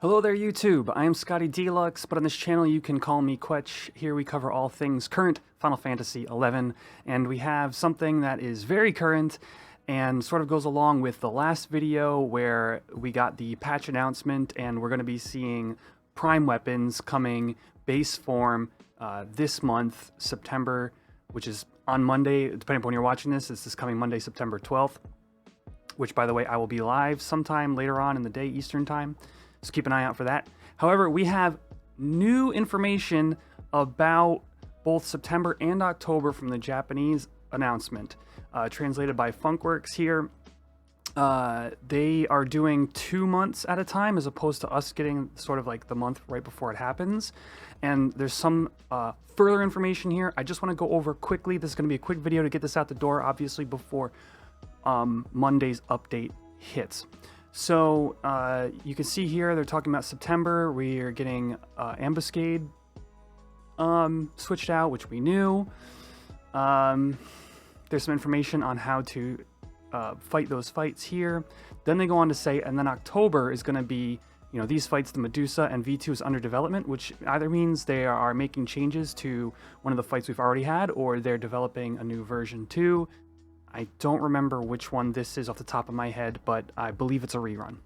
Hello there YouTube, I am Scotty Deluxe, but on this channel you can call me Quetch. Here we cover all things current Final Fantasy XI, and we have something that is very current and sort of goes along with the last video where we got the patch announcement and we're going to be seeing Prime weapons coming base form this month, September, which is on Monday, depending upon when you're watching this. This is coming Monday, September 12th, which by the way I will be live sometime later on in the day, Eastern time. So keep an eye out for that. However, we have new information about both September and October from the Japanese announcement, translated by Funkworks here. They are doing 2 months at a time as opposed to us getting sort of like the month right before it happens. And there's some further information here. I just want to go over quickly. This is going to be a quick video to get this out the door, obviously before Monday's update hits. So you can see here they're talking about September. We are getting Ambuscade switched out, which we knew. There's some information on how to fight those fights here. Then they go on to say, and then October is going to be, you know, these fights, the Medusa and V2 is under development, which either means they are making changes to one of the fights we've already had, or they're developing a new version 2. I don't remember which one this is off the top of my head, but I believe it's a rerun.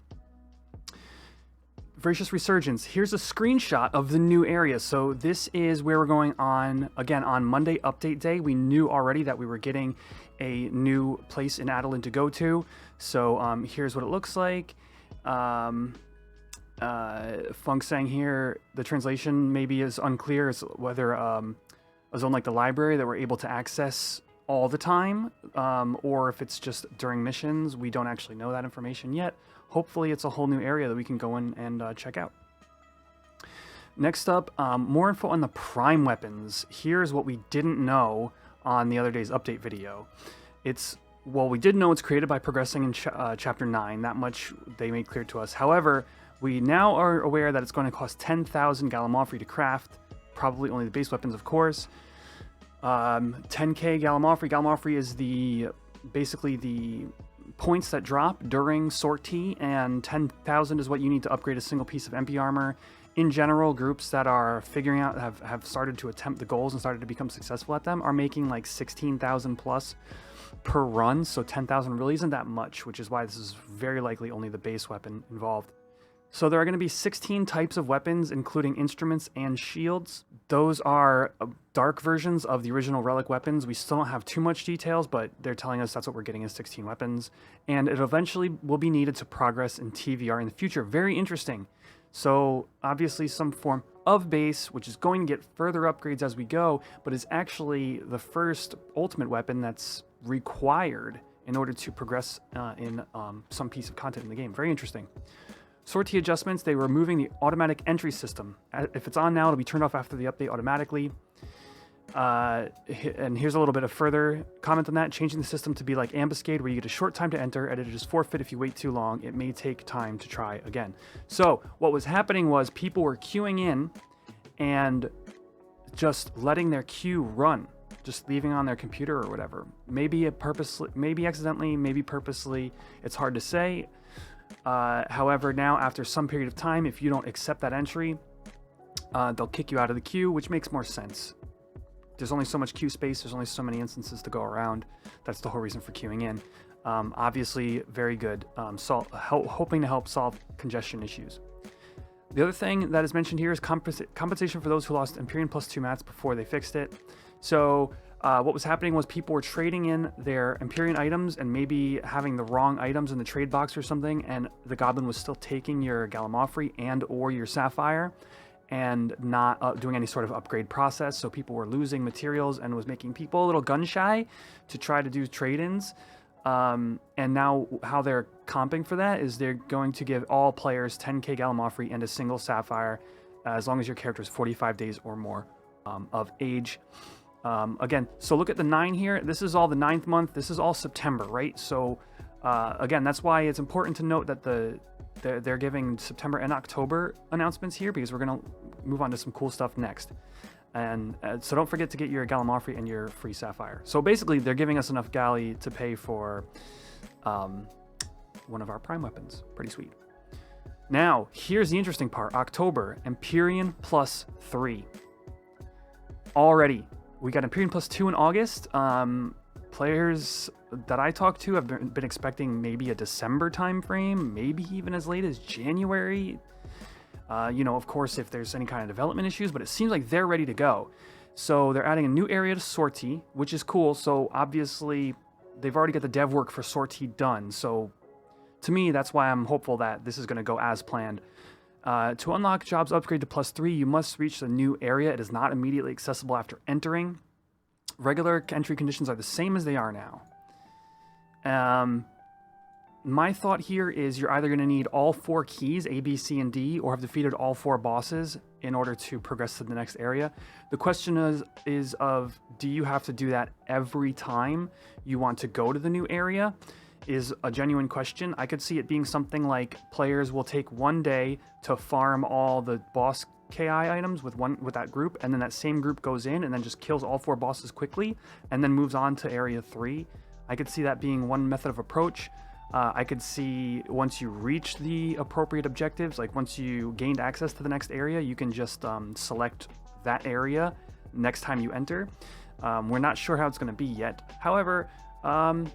Voracious Resurgence. Here's a screenshot of the new area. So this is where we're going on, again, on Monday update day. We knew already that we were getting a new place in Adeline to go to. So here's what it looks like. Funk saying here, the translation maybe is unclear as whether a zone like the library that we're able to access all the time, or if it's just during missions. We don't actually know that information yet. Hopefully it's a whole new area that we can go in and check out. Next up, more info on the Prime weapons. Here's what we didn't know on the other day's update video. Well, we did know it's created by progressing in Chapter 9. That much they made clear to us. However, we now are aware that it's going to cost 10,000 Gallimaufry to craft. Probably only the base weapons, of course. 10k Gallimaufry. Gallimaufry is basically the points that drop during sortie, and 10,000 is what you need to upgrade a single piece of MP armor. In general, groups that are figuring out, have started to attempt the goals and started to become successful at them, are making like 16,000 plus per run, so 10,000 really isn't that much, which is why this is very likely only the base weapon involved. So there are going to be 16 types of weapons, including instruments and shields. Those are dark versions of the original relic weapons. We still don't have too much details, but they're telling us that's what we're getting is 16 weapons. And it eventually will be needed to progress in TVR in the future. Very interesting. So obviously some form of base, which is going to get further upgrades as we go, but is actually the first ultimate weapon that's required in order to progress in some piece of content in the game. Very interesting. Sortie adjustments, they were removing the automatic entry system. If it's on now, it'll be turned off after the update automatically. And here's a little bit of further comment on that. Changing the system to be like Ambuscade, where you get a short time to enter, and it is forfeit if you wait too long. It may take time to try again. So what was happening was people were queuing in and just letting their queue run, just leaving on their computer or whatever. Maybe purposely, maybe accidentally, maybe purposely. It's hard to say. However, now after some period of time, if you don't accept that entry, they'll kick you out of the queue, which makes more sense. There's only so much queue space. There's only so many instances to go around. That's the whole reason for queuing in. Obviously, very good. Hoping to help solve congestion issues. The other thing that is mentioned here is compensation for those who lost Empyrean +2 mats before they fixed it. So what was happening was people were trading in their Empyrean items and maybe having the wrong items in the trade box or something, and the goblin was still taking your Gallimaufry and or your Sapphire and not doing any sort of upgrade process. So people were losing materials and was making people a little gun shy to try to do trade-ins. And now how they're comping for that is they're going to give all players 10k Gallimaufry and a single Sapphire as long as your character is 45 days or more of age. Again, so look at the 9 here. This is all the 9th month. This is all September, right? So again, that's why it's important to note that they're giving September and October announcements here, because we're going to move on to some cool stuff next. And so don't forget to get your Gallimaufry and your free Sapphire. So basically, they're giving us enough Galli to pay for one of our Prime weapons. Pretty sweet. Now, here's the interesting part. October, Empyrean +3. Already, we got Empyrean +2 in August. Players that I talked to have been expecting maybe a December time frame, maybe even as late as January. You know, of course, if there's any kind of development issues, but it seems like they're ready to go. So they're adding a new area to Sortie, which is cool. So obviously, they've already got the dev work for Sortie done. So to me, that's why I'm hopeful that this is going to go as planned. To unlock jobs upgrade to +3, you must reach the new area. It is not immediately accessible after entering. Regular entry conditions are the same as they are now. My thought here is you're either going to need all 4 keys, A, B, C, and D, or have defeated all 4 bosses in order to progress to the next area. The question is do you have to do that every time you want to go to the new area? Is a genuine question. I could see it being something like players will take 1 day to farm all the boss KI items with that group, and then that same group goes in and then just kills all 4 bosses quickly and then moves on to area 3. I could see that being one method of approach. I could see once you reach the appropriate objectives, like once you gained access to the next area, you can just select that area next time you enter. We're not sure how it's going to be yet. However,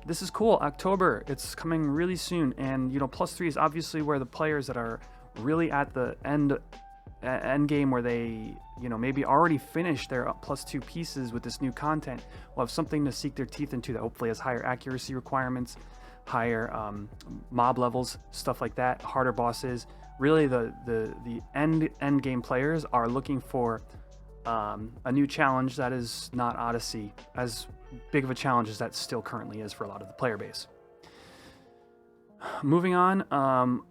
this is cool. October, it's coming really soon, and you know, +3 is obviously where the players that are really at the end game, where they, you know, maybe already finished their +2 pieces with this new content, will have something to seek their teeth into that hopefully has higher accuracy requirements, higher mob levels, stuff like that, harder bosses. Really, the end game players are looking for a new challenge that is not Odyssey, as big of a challenge as that still currently is for a lot of the player base. Moving on,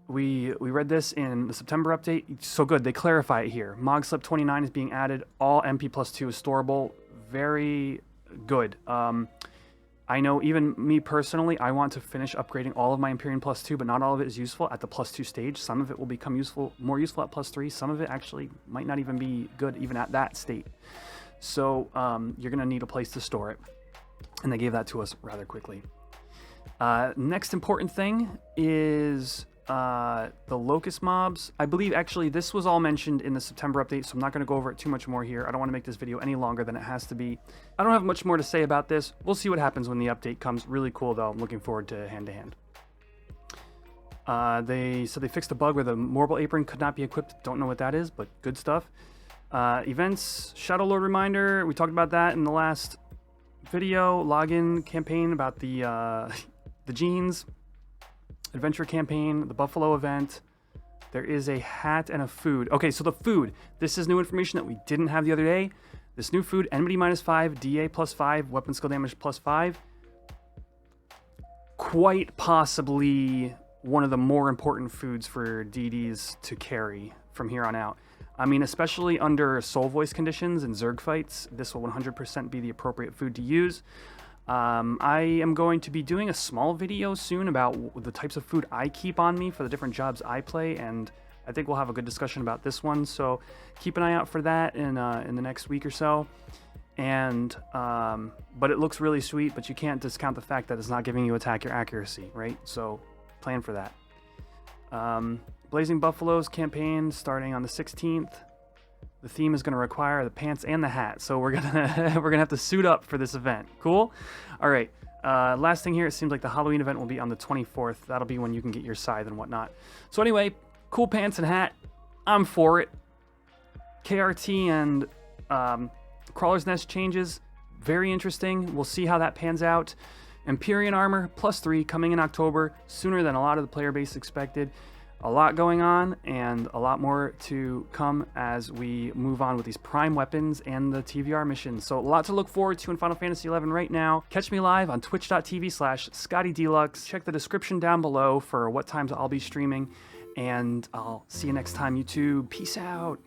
we read this in the September update. So good, they clarify it here. Mogslip 29 is being added. All MP +2 is storable. Very good. I know even me personally, I want to finish upgrading all of my Empyrean +2, but not all of it is useful at the +2 stage. Some of it will become more useful at +3. Some of it actually might not even be good even at that state. So you're going to need a place to store it. And they gave that to us rather quickly. Next important thing is the locust mobs. I believe actually this was all mentioned in the September update, so I'm not going to go over it too much more here. I don't want to make this video any longer than it has to be. I don't have much more to say about this. We'll see what happens when the update comes. Really cool though. I'm looking forward to hand-to-hand. They fixed a bug where the Morbal Apron could not be equipped. Don't know what that is, but good stuff. Events, Shadow Lord reminder. We talked about that in the last video. Login campaign about the jeans. Adventure campaign, the Buffalo event. There is a hat and a food. Okay, so the food. This is new information that we didn't have the other day. This new food, enmity -5, DA +5, weapon skill damage +5. Quite possibly one of the more important foods for DDs to carry from here on out. I mean, especially under soul voice conditions and Zerg fights, this will 100% be the appropriate food to use. I am going to be doing a small video soon about the types of food I keep on me for the different jobs I play, and I think we'll have a good discussion about this one, so keep an eye out for that in the next week or so. And but it looks really sweet, but you can't discount the fact that it's not giving you attack or accuracy, right? So plan for that. Blazing Buffaloes campaign starting on the 16th. The theme is going to require the pants and the hat, so we're gonna have to suit up for this event. Cool. All right. Last thing here, it seems like the Halloween event will be on the 24th. That'll be when you can get your scythe and whatnot. So anyway, cool pants and hat. I'm for it. KRT and Crawler's Nest changes. Very interesting. We'll see how that pans out. Empyrean armor +3 coming in October, sooner than a lot of the player base expected. A lot going on and a lot more to come as we move on with these prime weapons and the TVR missions. So a lot to look forward to in Final Fantasy XI right now. Catch me live on twitch.tv/ScottyDeluxe. Check the description down below for what times I'll be streaming, and I'll see you next time, YouTube. Peace out.